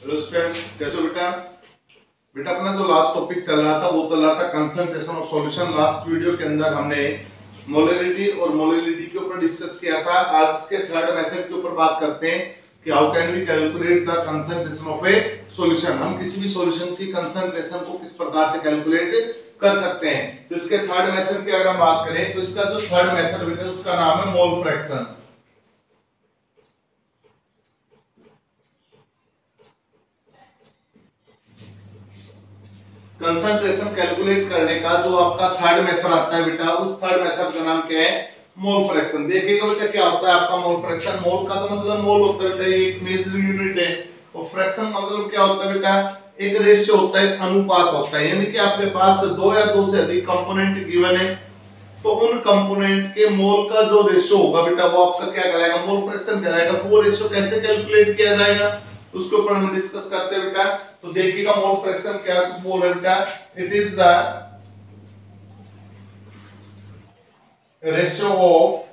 Hello students, कैसे हो बेटा? बेटा अपना जो लास्ट टॉपिक चल रहा था वो चल रहा था concentration of solution. Last video के अंदर हमने मोलैलिटी और मोलैलिटी के ऊपर डिस्कस किया था। आज के थर्ड मेथड के ऊपर बात करते हैं कि how can we calculate the concentration of a solution. हम किसी भी सॉल्यूशन की कंसंट्रेशन को किस प्रकार से कैलकुलेट कर सकते हैं। तो इसके थर्ड मेथड की अगर हम बात करें तो इसका जो थर्ड मेथड बेटा उसका नाम है मोल फ्रैक्शन। कंसंट्रेशन कैलकुलेट करने का जो आपका थर्ड मेथड आता है बेटा, उस थर्ड मेथड का नाम क्या है? Mole fraction. देखिएगा बेटा क्या होता है आपका मोल फ्रैक्शन। मोल का तो मतलब मोल होता है बेटा, ये एक मेजरिंग यूनिट है। और फ्रैक्शन मतलब क्या होता है बेटा? एक रेशियो होता है, एक अनुपात होता है। यानी कि आपके पास दो या दो से अधिक कंपोनेंट गिवन है तो उन कंपोनेंट के मोल का जो रेशियो होगा बेटा वो आपका क्या कहलाएगा? मोल फ्रैक्शन कहलाएगा। तो वो रेशियो कैसे कैलकुलेट किया जाएगा उसके ऊपर हम डिस्कस करते हैं बेटा। तो देखिएगा मोल फ्रैक्शन क्या बोल रहा है बेटा, it is the ratio of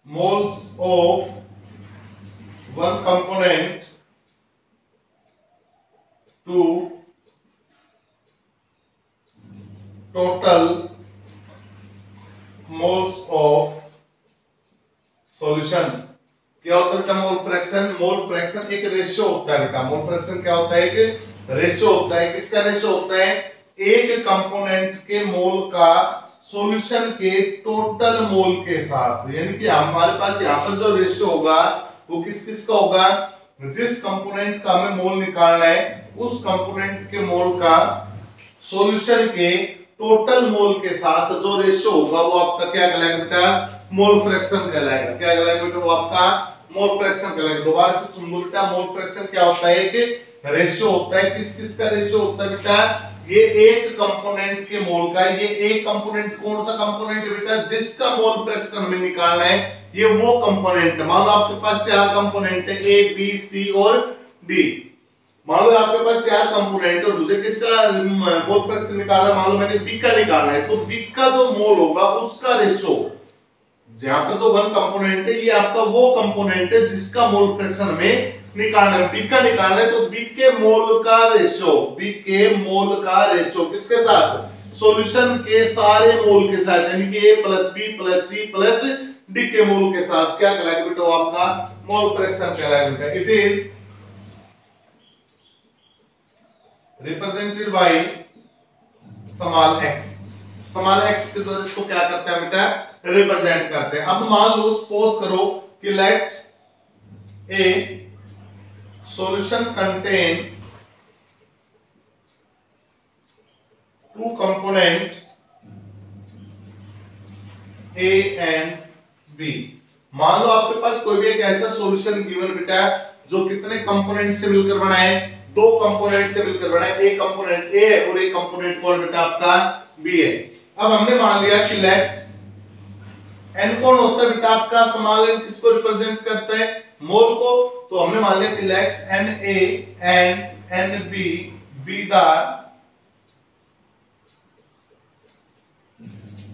moles of one component to total moles of solution. क्या होता है बेटा मोल फ्रैक्शन? मोल फ्रैक्शन एक रेशियो होता है बेटा। मोल फ्रैक्शन क्या होता है? एक रेशियो होता है। किसका रेशियो होता है? एक कंपोनेंट के मोल का सॉल्यूशन के टोटल मोल के साथ। यानी कि हमारे पास यहाँ पर जो रेशियो होगा वो किस किस का होगा? जिस कंपोनेंट का हमें मोल निकालना है उस कंपोनेंट के मोल का सॉल्यूशन के टोटल मोल के साथ जो रेशियो होगा वो आपका क्या कहलाएगा बेटा? मोल फ्रैक्शन कहलाएगा। क्या कहलाएगा बेटा? वो आपका मोल फ्रैक्शन कहलाएगा। दोबारा से सुन लो बेटा, मोल फ्रैक्शन क्या होता है? एक रेशियो होता है। किस किस का रेशियो होता है बेटा? ये एक कंपोनेंट के मोल का। ये एक कंपोनेंट कौन सा कंपोनेंट है बेटा? जिसका मोल फ्रैक्शन हमें निकालना है ये वो कंपोनेंट। मान लो आपके पास चार कंपोनेंट है, ए बी सी और डी। मान लो आपके पास चार कंपोनेंट और मुझे किसका मोल फ्रैक्शन निकालना, मान लो मैंने बी का निकालना है, तो बी का जो मोल होगा उसका रेशियो, जहां पर जो वन कंपोनेंट है ये आपका वो कंपोनेंट है जिसका मोल फ्रैक्शन हमें निकालना है। बी का निकालना है तो बी के मोल का रेशियो, बी के मोल का रेशियो किसके साथ? सॉल्यूशन के सारे मोल के साथ। यानी कि A plus B plus C plus D के मोल के साथ क्या कहलाएगा बेटा? आपका मोल फ्रैक्शन कहलाएगा। It is represented by small x। Small x के द्वारा इसको क्या करते हैं बेटा? रिप्रेजेंट करते हैं। अब मान लो सपोज करो कि let a solution contain two component a and b। मान लो आपके पास कोई भी एक ऐसा सॉल्यूशन गिवन बेटा जो कितने कंपोनेंट से मिलकर बना है? दो कंपोनेंट से मिलकर बना है। एक कंपोनेंट a है और एक कंपोनेंट कौन बेटा? आपका b है। अब हमने मान लिया कि लेट n कौन होता है बेटा? आपका स्मॉल n किसको रिप्रेजेंट करता है? मोल को। तो हमने मान लिया कि let Na and Nb be the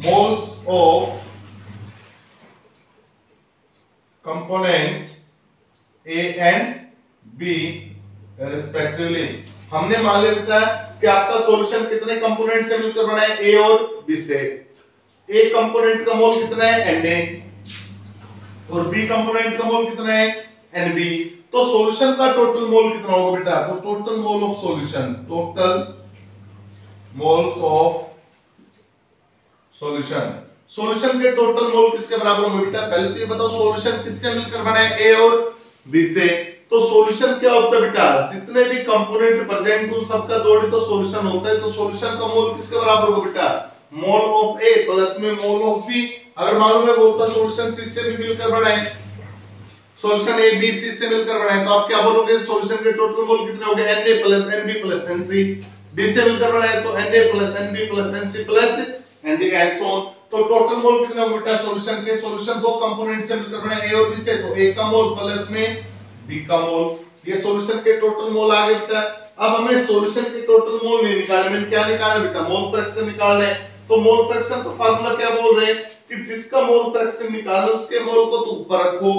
moles of component A and B respectively. हमने मान लिया बेटा कि आपका सॉल्यूशन कितने कंपोनेंट से मिलकर बना है? A और B से। एक कंपोनेंट का मोल कितना है? Na और B कंपोनेंट का मोल कितना है? Nb। तो सॉल्यूशन का टोटल मोल कितना होगा बेटा? तो total mole of solution, total moles of solution, solution के टोटल मोल किसके बराबर होंगे बेटा? पहले तो ये बताओ सॉल्यूशन किससे मिलकर बना है? A और B से। तो सॉल्यूशन क्या होता है बेटा? जितने भी कंपोनेंट प्रेजेंट उन सबका जोड़ी तो सॉल्यूशन होता है। तो सॉल्यूशन का मोल किसके बराबर होगा बेटा? मोल ऑफ A प्लस में मोल ऑफ B। अगर मालूम है बोलता सॉल्यूशन C से भी मिलकर बना है, सॉल्यूशन A B C से मिलकर बना है, तो आप क्या बोलोगे? सॉल्यूशन के टोटल मोल कितने हो गए? Na plus Nb plus Nc। D से मिलकर बना है तो Na plus Nb plus Nc plus Nd and so on. तो टोटल मोल कितने होंगे बेटा सॉल्यूशन के? सॉल्यूशन दो कंपोनेंट से मिलकर बना है A और B से, तो A का मोल प्लस में B का मोल। ये सॉल्यूशन के टोटल मोल आ गए बेटा। अब हमें सॉल्यूशन के टोटल मोल नहीं निकालने, मैंने क्या निकालना बेटा? मोल फ्रैक्शन निकालना है। तो मोल फ्रैक्शन का फार्मूला क्या बोल रहे हैं कि जिसका मोल फ्रैक्शन निकालना उसके मोल को तो ऊपर रखो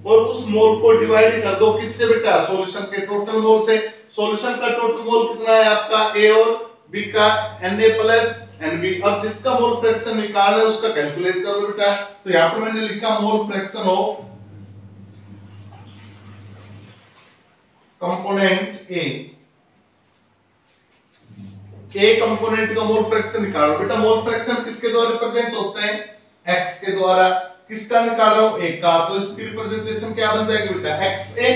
और उस मोल को डिवाइड कर दो किससे बेटा, सॉल्यूशन के टोटल मोल से। सॉल्यूशन का टोटल मोल कितना है आपका, ए और बी का Na प्लस Nb। अब जिसका मोल फ्रैक्शन निकालना है उसका कैलकुलेट कर लो बेटा। तो यहां पर मैंने लिखा मोल fraction of component A component का मोल फ्रैक्शन निकालो बेटा। मोल फ्रैक्शन किसके द्वारा रिप्रेजेंट होता है, x के द्वारा। किसका निकाल रहा हूं, एक का, तो इसकी रिप्रेजेंटेशन क्या बन जाएगी बेटा, xa।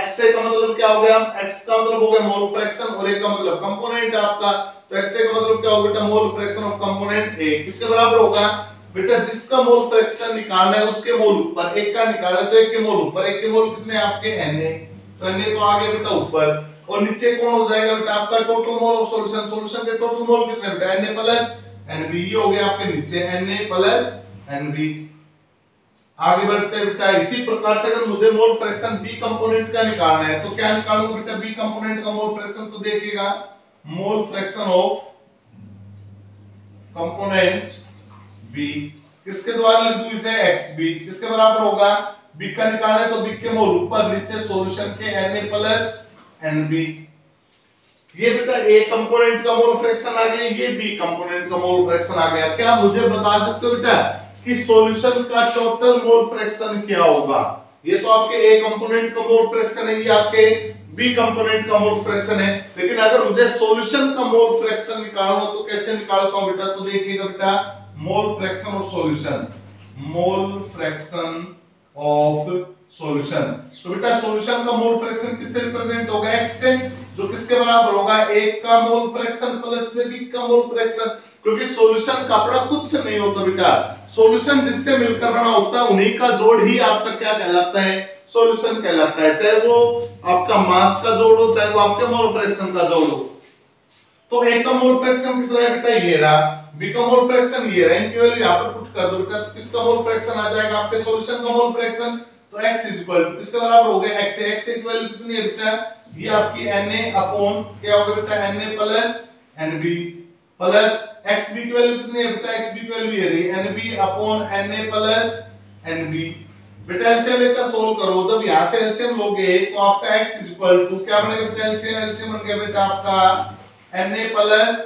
xa का मतलब क्या हो गया, x का मतलब हो गया मोल फ्रैक्शन और a का मतलब कंपोनेंट आपका। तो xa का मतलब क्या होगा बेटा, mole fraction of component a। किसके बराबर होगा बेटा, जिसका मोल फ्रैक्शन निकालना है उसके मोल ऊपर, एक का निकाला तो एक के मोल ऊपर। एक के मोल कितने आपके Na, तो Na तो आ गया बेटा ऊपर, और नीचे कौन हो जाएगा बेटा आपका total mole of solution. Solution के टोटल मोल कितने बेटा, Na प्लस Nb। ये हो गया आपके नीचे Na प्लस Nb। आगे बढ़ते हैं बेटा। इसी प्रकार से अगर मुझे मोल फ्रैक्शन बी कंपोनेंट का निकालना है तो क्या निकालूंगा बेटा, बी कंपोनेंट का मोल फ्रैक्शन। तो देखिएगा mole fraction of component B किसके द्वारा लिख दूं इसे, xb। किसके बराबर होगा, b का निकालना है तो b के मोल ऊपर, नीचे सॉल्यूशन के Na प्लस Nb। ये बेटा a कंपोनेंट का मोल फ्रैक्शन आ गया, ये b कंपोनेंट का मोल फ्रैक्शन आ गया। क्या मुझे बता सकते हो बेटा कि सॉल्यूशन का टोटल मोल फ्रैक्शन क्या होगा। ये तो आपके a कंपोनेंट का मोल फ्रैक्शन है, ये आपके b कंपोनेंट का मोल फ्रैक्शन है। लेकिन अगर मुझे सॉल्यूशन का मोल फ्रैक्शन निकालना हो तो कैसे निकालता हूं बेटा, तो देखिएगा बेटा mole fraction of solution, mole fraction of solution. तो बेटा सॉल्यूशन का मोल फ्रैक्शन किससे रिप्रेजेंट होगा, x से, जो किसके बराबर होगा, एक का मोल फ्रैक्शन प्लस में b का मोल फ्रैक्शन। क्योंकि सॉल्यूशन का अपना खुद से नहीं होता बेटा, सॉल्यूशन जिससे मिलकर बना होता है उन्हीं का जोड़ ही आपका क्या कहलाता है, सॉल्यूशन कहलाता है। चाहे वो आपका मास का जोड़ हो, चाहे वो आपके मोल फ्रैक्शन का जोड़ हो। तो एक का मोल फ्रैक्शन कितना है बेटा, ये रहा, बी का मोल फ्रैक्शन ये रहा, इनकी वैल्यू यहां पर पुट कर दो बेटा। तो किसका मोल फ्रैक्शन आ जाएगा आपके सॉल्यूशन का मोल फ्रैक्शन। तो x किसके बराबर हो गया, x x की वैल्यू कितनी है बेटा, ये आपकी Na अपॉन क्या होगा बेटा, Na plus Nb plus xb की वैल्यू कितनी है बेटा, xb की वैल्यू ये रही Nb upon Na plus Nb। बेटा एलसीएम लेकर सोल्व करो। जब यहां से एलसीएम लोगे तो आपका x क्या बनेगा बेटा, एलसीएम बन गया बेटा आपका Na प्लस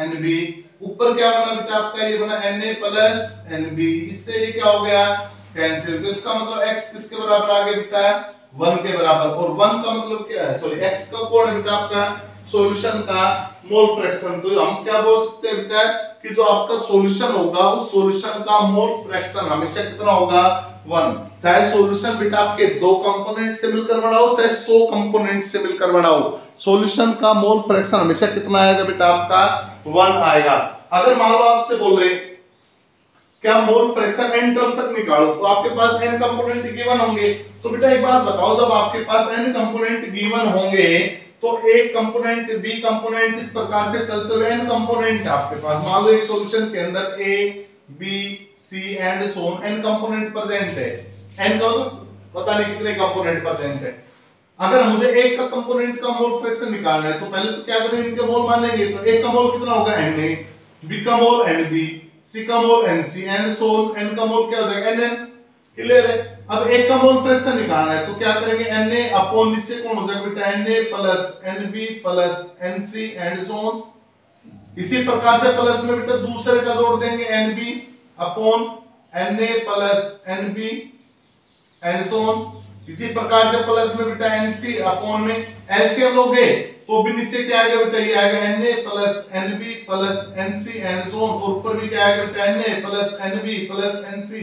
Nb। ऊपर क्या बना बेटा आपका, ये बना Na प्लस Nb। इससे ये क्या हो गया, कैंसिल। तो इसका मतलब x किसके बराबर आ गया बेटा, 1 के बराबर। और 1 का मतलब क्या है, सॉरी x का कौन है बेटा आपका, सॉल्यूशन का मोल फ्रैक्शन। तो हम क्या बोल सकते हैं बेटा कि जो आपका सॉल्यूशन होगा उस सॉल्यूशन का मोल फ्रैक्शन हमेशा कितना होगा, 1। चाहे सॉल्यूशन बेटा आपके 2 कंपोनेंट से मिलकर बना हो, चाहे 100 कंपोनेंट से मिलकर बना हो, सॉल्यूशन का मोल फ्रैक्शन हमेशा कितना आएगा बेटा आपका, 1 आएगा। अगर मान लो आपसे बोले क्या मोल फ्रैक्शन n टर्म तक निकालो, तो आपके पास n कंपोनेंट गिवन होंगे। तो बेटा एक बात बताओ, जब आपके पास n कंपोनेंट गिवन होंगे तो एक कंपोनेंट b कंपोनेंट इस प्रकार से चलते हुए n कंपोनेंट आपके पास, मान लो एक सॉल्यूशन के अंदर a b c and so on n component present है। n का तो पता नहीं कितने कंपोनेंट प्रेजेंट है। अगर मुझे एक का कंपोनेंट का मोल फ्रैक्शन निकालना है तो पहले तो क्या करेंगे, इनके मोल मानेंगे। तो एक का मोल कितना होगा, Na, b का मोल Nb, C का मोल Nc and so on, n का मोल क्या हो जाएगा, Nn। क्लियर है। अब एक का मोल फ्रैक्शन निकालना है तो क्या करेंगे, Na अपॉन नीचे कौन हो जाएगा बेटा, Na plus Nb plus Nc and so on. इसी प्रकार से प्लस में बेटा दूसरे का जोड़ देंगे, Nb upon Na plus Nb and so on. इसी प्रकार से प्लस में बेटा Nc अपॉन में एलसीएम लोगे तो भी नीचे क्या आएगा बेटा, ये आएगा Na plus Nb plus Nc and so on. और ऊपर भी क्या आएगा बेटा, Na plus Nb plus Nc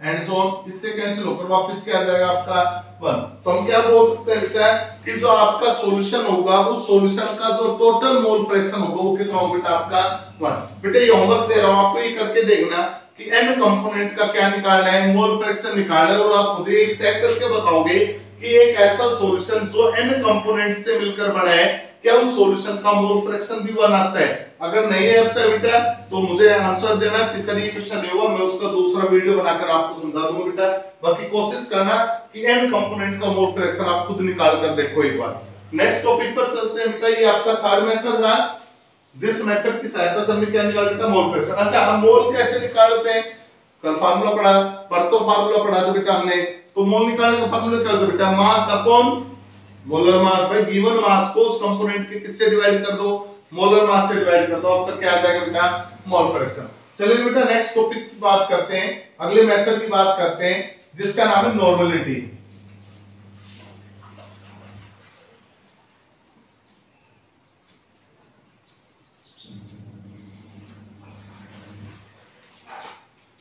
and so on. इससे कैंसिल होकर वापस क्या आ जाएगा आपका 1। तो हम क्या बोल सकते हैं बेटा कि जो आपका सॉल्यूशन होगा उस सॉल्यूशन का जो टोटल मोल फ्रैक्शन होगा वो कितना होगा बेटा आपका 1। बेटा ये होमवर्क दे रहा हूं आपको, ये करके देखना कि n कंपोनेंट का क्या निकालना है, मोल फ्रैक्शन निकालना है। और आप मुझे एक चेक करके बताओगे कि एक ऐसा सॉल्यूशन जो n कंपोनेंट से मिलकर बना है, क्या उस सॉल्यूशन का मोल फ्रैक्शन भी 1 आता है। अगर नहीं आता है बेटा तो मुझे आंसर देना, तीसरा ये क्वेश्चन नहीं होगा, मैं उसका दूसरा वीडियो बनाकर आपको समझा दूंगा बेटा। बाकी कोशिश करना कि n कंपोनेंट का मोल फ्रैक्शन आप खुद निकाल कर देखो एक बार। नेक्स्ट टॉपिक पर चलते हैं बेटा। ये आपका थर्ड मेथड था, जिस मेथड की सहायता से हमने क्या निकाला बेटा, मोल फ्रैक्शन। अच्छा हम मोल कैसे निकालते हैं, कल फार्मूला पढ़ा, परसों फार्मूला पढ़ा था बेटा हमने। तो मोल निकालने का फार्मूला क्या होता है बेटा, मास अपॉन मोलर मास। भाई गिवन मास को उस कंपोनेंट के किससे डिवाइड कर दो, मोलर मास से डिवाइड कर दो, आपका क्या आ जाएगा बेटा, मोल फ्रैक्शन। चलिए बेटा नेक्स्ट टॉपिक की बात करते हैं, अगले मेथड की बात करते हैं जिसका नाम है नॉर्मलिटी।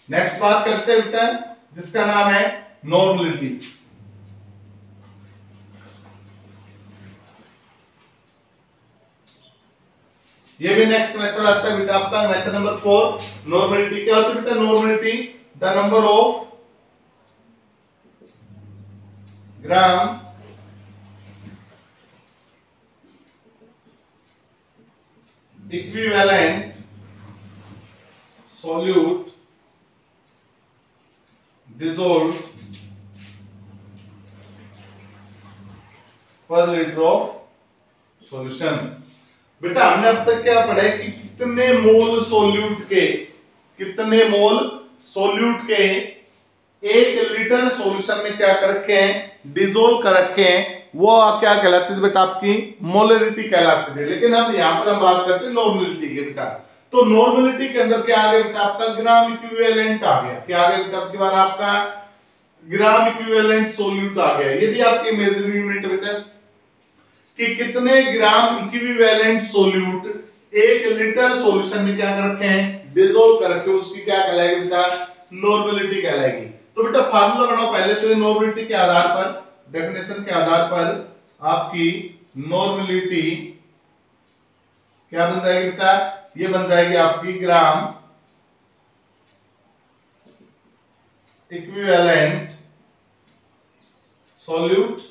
नेक्स्ट बात करते हैं बेटा जिसका नाम है नॉर्मलिटी। ये भी नेक्स्ट मेथड आता है बेटा आपका, मेथड नंबर 4 नॉर्मलिटी। क्या होता है बेटा normality, the number of gram equivalent solute dissolved per liter of solution। बेटा हमने अब तक क्या पढ़ा है कि कितने मोल सोल्यूट के, कितने मोल सोल्यूट के 1 लीटर सॉल्यूशन में क्या कर रखे हैं, डिसोल्व कर रखे हैं, वो क्या कहलाती है बेटा, आपकी मोलरिटी कहलाती है। लेकिन अब यहाँ पर हम बात करते हैं नॉर्मलिटी की बेटा। तो नॉर्मलिटी के अंदर क्या आ गया बेटा, आपका ग्राम इक्विवेलेंट आ गया। क्या आ गया बेटा आपकी बार, आपका ग्राम इक्विवेलेंट सोल्यूट आ गया। ये भी आपकी मेजरिंग यूनिट बेटा कि कितने gram equivalent solute 1 litre solution में क्या कर रखे हैं, डिसोल्व कर रखे, उसकी क्या कहलाएगी बेटा, नॉर्मलिटी कहलाएगी। तो बेटा फार्मूला बनाओ पहले से, नॉर्मलिटी के आधार पर, डेफिनेशन के आधार पर आपकी नॉर्मलिटी क्या बन जाएगी बेटा, ये बन जाएगी आपकी ग्राम इक्विवेलेंट सॉल्यूट,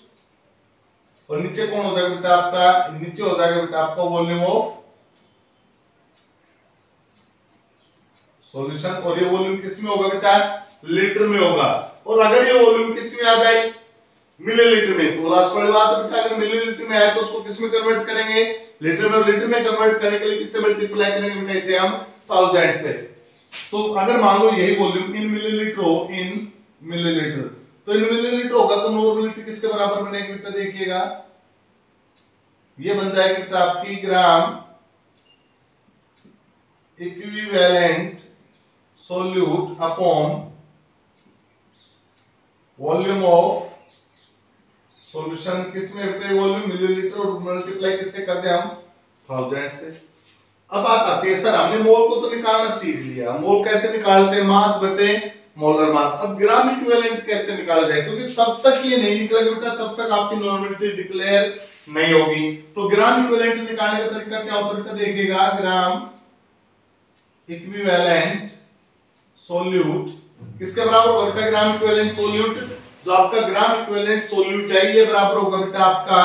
और नीचे कौन हो जाएगा बेटा आपका, नीचे हो जाएगा बेटा आपका वॉल्यूम ऑफ सॉल्यूशन। और ये वॉल्यूम किस में होगा बेटा, लीटर में होगा। और अगर ये वॉल्यूम किस में आ जाए, मिलीलीटर में, तो लास्ट वाली बात है बेटा, अगर मिलीलीटर में आए तो उसको किस में कन्वर्ट करेंगे, लीटर में। और लीटर में कन्वर्ट करने के लिए किससे मल्टीप्लाई करेंगे बेटा, इसे हम 1000 से। तो अगर मान लो यही वॉल्यूम इन मिलीलीटर हो, इन मिलीलीटर, तो इन मिलीलीटर होगा तो नॉर्मलिटी किसके बराबर बनेगी बेटा, देखिएगा ये बन जाएगी बेटा आपकी gram equivalent solute upon volume of solution. किसमें बेटा वॉल्यूम मिलीलीटर, और मल्टीप्लाई किससे कर दे हम, 1000 से। अब बात आती है सर हमने मोल को तो निकालना सीख लिया, मोल कैसे निकालते हैं, मास बटे मोलर मास। अब ग्राम इक्विवेलेंट कैसे निकाला जाए, क्योंकि तब तक ये नहीं निकलेगा बेटा, तब तक आपकी नॉर्मलिटी डिक्लेयर नहीं होगी। तो ग्राम इक्विवेलेंट निकालने का तरीका क्या होता है बेटा, देखिएगा ग्राम इक्विवेलेंट सोल्यूट किसके बराबर होगा बेटा, ग्राम इक्विवेलेंट सोल्यूट, जो आपका ग्राम इक्विवेलेंट सोल्यूट है ये बराबर होगा बेटा आपका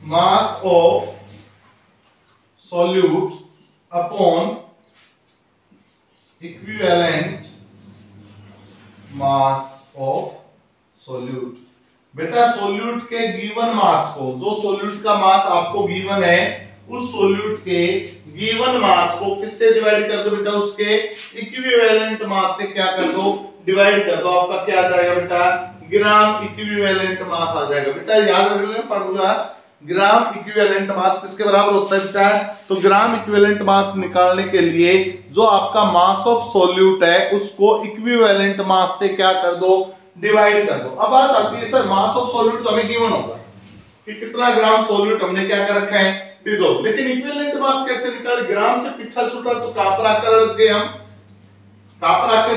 मास of solute upon equivalent mass of solute. बेटा सोल्यूट के गिवन मास को, जो सोल्यूट का मास आपको गिवन है, उस सोल्यूट के गिवन मास को किससे डिवाइड कर दो बेटा, उसके इक्विवेलेंट मास से क्या कर दो, डिवाइड कर दो। आपका क्या आ जाएगा बेटा, ग्राम इक्विवेलेंट मास आ जाएगा। बेटा याद रख लेना फॉर्मूला, ग्राम इक्विवेलेंट मास किसके बराबर होता है बेटा, तो ग्राम इक्विवेलेंट मास निकालने के लिए जो आपका मास ऑफ सोल्यूट है उसको इक्विवेलेंट मास से क्या कर दो, डिवाइड कर दो। अब बात आती है सर मास ऑफ सोल्यूट तो हमें गिवन होगा कि कितना ग्राम सोल्यूट हमने क्या कर रखा है, डिसॉल्व। लेकिन इक्विवेलेंट मास कैसे निकाले, ग्राम से पीछा छूटा तो कहां पर आकर अड़च गए हम, कहां पर आकर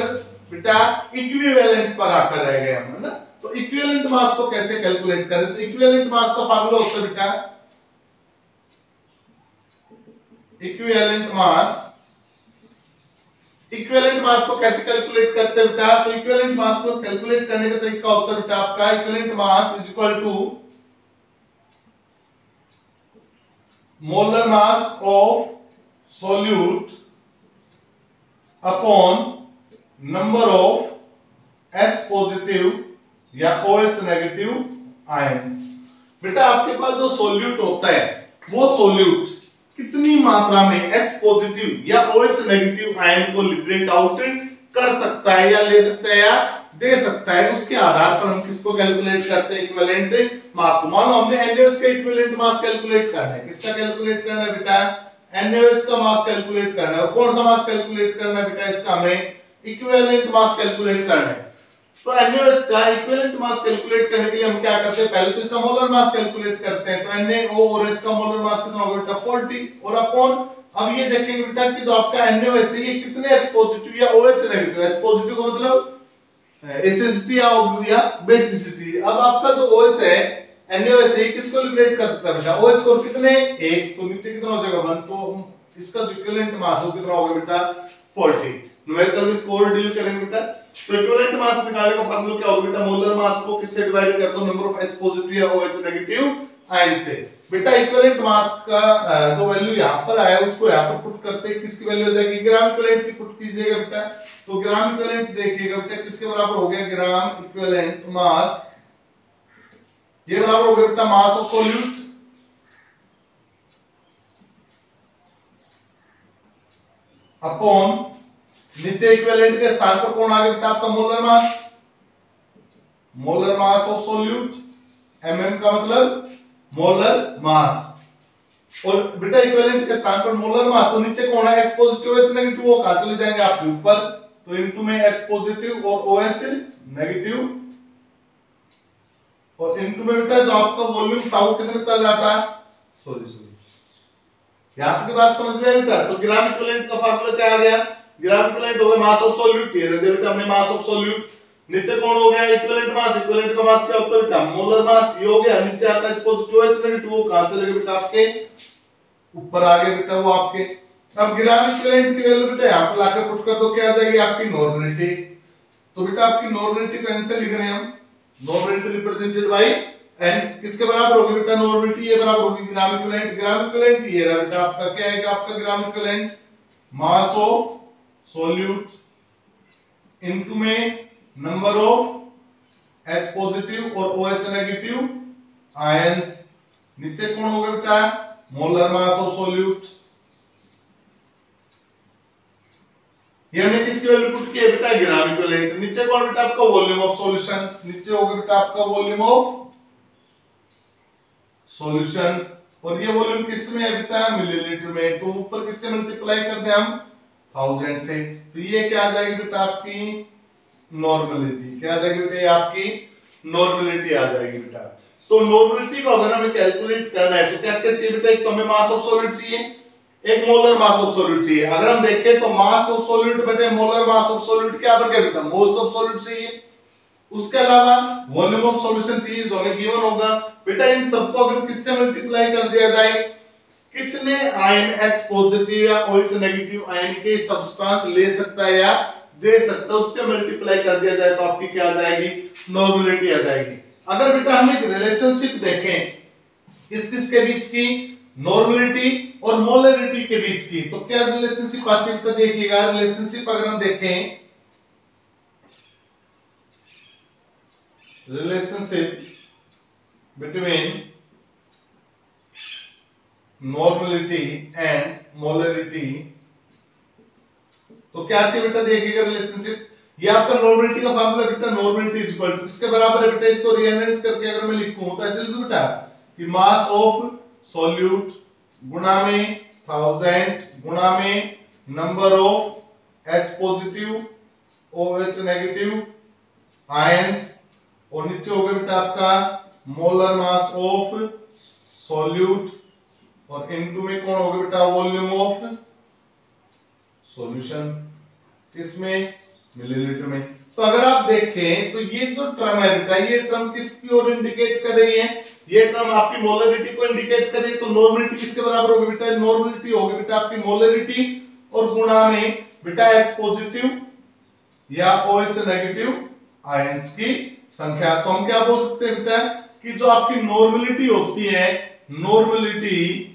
बेटा, इक्विवेलेंट पर आकर रह गए हम, है ना। तो इक्विवेलेंट मास को कैसे कैलकुलेट करें, तो इक्विवेलेंट मास का फार्मूला होता है बेटा, इक्विवेलेंट मास, इक्विवेलेंट मास को कैसे कैलकुलेट करते हैं बेटा, तो इक्विवेलेंट मास को कैलकुलेट करने का तरीका होता है बेटा आपका, equivalent mass is equal to molar mass of solute upon number of H positive या OH नेगेटिव आयंस। बेटा आपके पास जो सोल्यूट होता है वो सोल्यूट कितनी मात्रा में H पॉजिटिव या OH नेगेटिव आयन को लिबरेट आउट कर सकता है या ले सकता है या दे सकता है, उसके आधार पर हम किसको कैलकुलेट करते हैं, इक्विवेलेंट मास को। मान लो हमने NaOH का इक्विवेलेंट मास कैलकुलेट करना है, किसका कैलकुलेट करना है बेटा, NaOH का मास कैलकुलेट करना है। और कौन सा मास कैलकुलेट करना है बेटा, इसका हमें इक्विवेलेंट मास कैलकुलेट करना है। तो NaOH का इक्विवेलेंट मास कैलकुलेट करने के लिए हम क्या करते हैं, पहले तो इसका मोलर मास कैलकुलेट करते हैं। तो NaO और H का मोलर मास कितना होगा बेटा, 40 और अपॉन, अब ये देखेंगे बेटा कि जो आपका NaOH है ये कितने H पॉजिटिव या OH नेगेटिव, H पॉजिटिव का मतलब एसिडिटी या बेसिसिटी। अब आपका जो OH है NaOH है किसको लिबरेट कर सकता है बेटा, OH को कितने, एक, तो नीचे कितना हो जाएगा 1, तो इसका जो इक्विवेलेंट मास हो कितना होगा बेटा 40। न्यूमेरिकल में स्कोर डील करेंगे बेटा। तो इक्विवेलेंट मास निकालने का फार्मूला क्या होगा बेटा, मोलर मास को किससे डिवाइड कर दो, नंबर ऑफ H पॉजिटिव या OH नेगेटिव आयन से। बेटा इक्विवेलेंट मास का जो वैल्यू यहां पर आया उसको यहां पर पुट करते हैं, किसकी वैल्यू हो जाएगी, ग्राम इक्विवेलेंट की पुट कीजिएगा बेटा। तो ग्राम इक्विवेलेंट देखिएगा बेटा किसके बराबर हो गया, ग्राम इक्विवेलेंट मास, ये बराबर हो गया बेटा मास ऑफ सॉल्यूट अपॉन, नीचे इक्विवेलेंट के स्थान पर कौन आ गया बेटा आपका molar mass, molar mass of solute, mm का मतलब मोलर मास। और बेटा इक्विवेलेंट के स्थान पर मोलर मास, तो नीचे कौन है H पॉजिटिव H नेगेटिव, वो कहां चले जाएंगे आपके ऊपर, तो इनटू में H पॉजिटिव और OH नेगेटिव, और इनटू में बेटा जो आपका वॉल्यूम था वो किसमें चल रहा था, सॉरी यहां तक की बात समझ में आई बेटा। तो ग्राम इक्विवेलेंट का फार्मूला क्या आ गया, ग्राम इक्विवेलेंट हो गया मास ऑफ सॉल्यूट, ये दे बेटा हमने मास ऑफ सॉल्यूट, नीचे कौन हो गया इक्विवेलेंट मास, इक्विवेलेंट का मास क्या होता है बेटा मोलर मास, ये हो गया, नीचे आता है H पॉजिटिव H नेगेटिव, वो कहां चले गए बेटा आपके ऊपर आ गए बेटा वो आपके। अब ग्राम इक्विवेलेंट की वैल्यू बेटा यहां पर लाकर पुट कर दो, क्या आ जाएगी आपकी नॉर्मलिटी। तो बेटा आपकी नॉर्मलिटी को ऐसे लिख रहे हैं हम, नॉर्मलिटी रिप्रेजेंटेड बाय एन, किसके बराबर होगी बेटा नॉर्मलिटी, ये बराबर होगी ग्राम इक्विवेलेंट, ग्राम इक्विवेलेंट ये रहा बेटा आपका, क्या है आपका gram equivalent mass of solute into में नंबर ऑफ H पॉजिटिव और OH नेगेटिव आयंस, नीचे कौन होगा बेटा मोलर मास ऑफ सॉल्यूट, ये हमने किसकी वैल्यू पुट की है बेटा ग्राम इक्विवेलेंट, नीचे कौन बेटा आपका वॉल्यूम ऑफ सॉल्यूशन, नीचे होगा बेटा आपका वॉल्यूम ऑफ सॉल्यूशन, और ये वॉल्यूम किस में है बेटा मिलीलीटर में, तो ऊपर किससे मल्टीप्लाई कर दे हम 1000 से, तो ये क्या आ जाएगी बेटा आपकी नॉर्मलिटी, क्या आ जाएगी बेटा ये आपकी नॉर्मलिटी आ जाएगी बेटा। तो नॉर्मलिटी को अगर हमें कैलकुलेट करना है तो क्या क्या चाहिए बेटा, एक तो हमें मास ऑफ सॉल्यूट चाहिए, एक मोलर मास ऑफ सॉल्यूट चाहिए। अगर हम देखें तो मास ऑफ सॉल्यूट बटे मोलर मास ऑफ सॉल्यूट क्या बन गया बेटा मोल्स ऑफ सॉल्यूट चाहिए, उसके अलावा वॉल्यूम ऑफ सॉल्यूशन चाहिए जो हमें गिवन होगा। बेटा इन सबको अगर किससे मल्टीप्लाई कर दिया जाए, कितने आयन H पॉजिटिव या OH नेगेटिव आयन के सब्सटेंस ले सकता है या दे सकता है, उससे मल्टीप्लाई कर दिया जाए तो आपकी क्या आ जाएगी नॉर्मलिटी आ जाएगी। अगर बेटा हम एक रिलेशनशिप देखें किस किस के बीच की, नॉर्मलिटी और मोलरिटी के बीच की, तो क्या रिलेशनशिप आती है तो देखिएगा, रिलेशनशिप अगर हम देखें, relationship between normality and molarity, तो क्या आती है बेटा देखिएगा रिलेशनशिप, ये आपका नॉर्मलिटी का फार्मूला बेटा नॉर्मलिटी इज इक्वल टू किसके बराबर है बेटा, इसको रीअरेंज करके अगर मैं लिखूं तो ऐसे लिखूं बेटा कि मास ऑफ सॉल्यूट गुणा में 1000 गुणा में number of H positive OH negative ions, और नीचे हो गया बेटा आपका मोलर मास ऑफ सॉल्यूट, और इनटू में कौन होगा बेटा वॉल्यूम ऑफ सॉल्यूशन, किसमें मिलीलीटर में। तो अगर आप देखें तो ये जो टर्म है बेटा ये टर्म किसकी ओर इंडिकेट कर रही है, ये टर्म आपकी मोलरिटी को इंडिकेट कर रही है। तो नॉर्मलिटी किसके बराबर होगी बेटा, नॉर्मलिटी होगी बेटा आपकी मोलरिटी और गुणा में बेटा H पॉजिटिव या OH नेगेटिव आयंस की संख्या। तो हम क्या बोल सकते हैं बेटा कि जो आपकी नॉर्मलिटी होती है, नॉर्मलिटी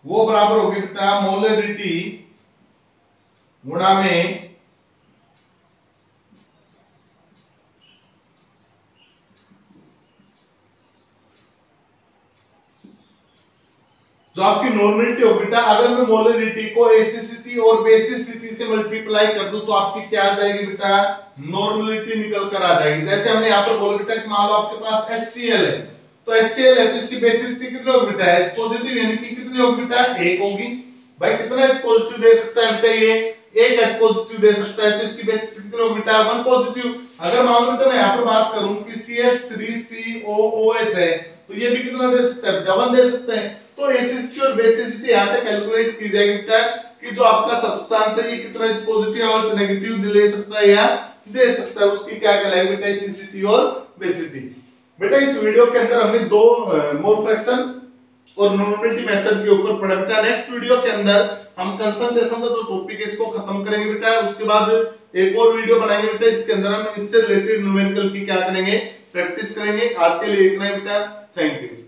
वो बराबर होगी बेटा मोलरिटी गुणा में जो आपकी नॉर्मलिटी हो बेटा, अगर मैं मोलरिटी को एसिडिटी और बेसिसिटी से मल्टीप्लाई कर दूं तो आपकी क्या आ जाएगी बेटा, नॉर्मलिटी निकल कर आ जाएगी। जैसे हमने यहाँ पर बोला बेटा कि मान लो आपके पास HCl है, तो HCl है तो इसकी बेसिसिटी कितनी होगी बेटा, H पॉजिटिव, यानी कि कितनी होगी बेटा, 1 होगी। भाई कितना H पॉजिटिव दे सकता है बेटा, ये 1 H पॉजिटिव दे सकता है, तो इसकी बेसिसिटी कितनी होगी बेटा, 1 पॉजिटिव। अगर मान लो बेटा मैं यहाँ पर बात करूं कि CH3COOH है, तो ये भी कितना दे सकता है, 1 दे सकते हैं। तो एसिडिटी और बेसिसिटी यहां से कैलकुलेट की जाएगी बेटा कि जो आपका सब्सटेंस है ये कितना H पॉजिटिव और नेगेटिव ले सकता है या दे सकता है, उसकी क्या कहलाएगी बेटा, एसिडिटी और बेसिसिटी। बेटा इस वीडियो के अंदर हमने दो मोल फ्रैक्शन और नॉर्मलिटी मेथड के ऊपर पढ़ा बेटा। नेक्स्ट वीडियो के अंदर हम कंसंट्रेशन का जो टॉपिक है इसको खत्म करेंगे बेटा, उसके बाद एक और वीडियो बनाएंगे बेटा, इसके अंदर हम इससे रिलेटेड न्यूमेरिकल की क्या करेंगे, प्रैक्टिस करेंगे। आज के लिए इतना ही बेटा, थैंक यू।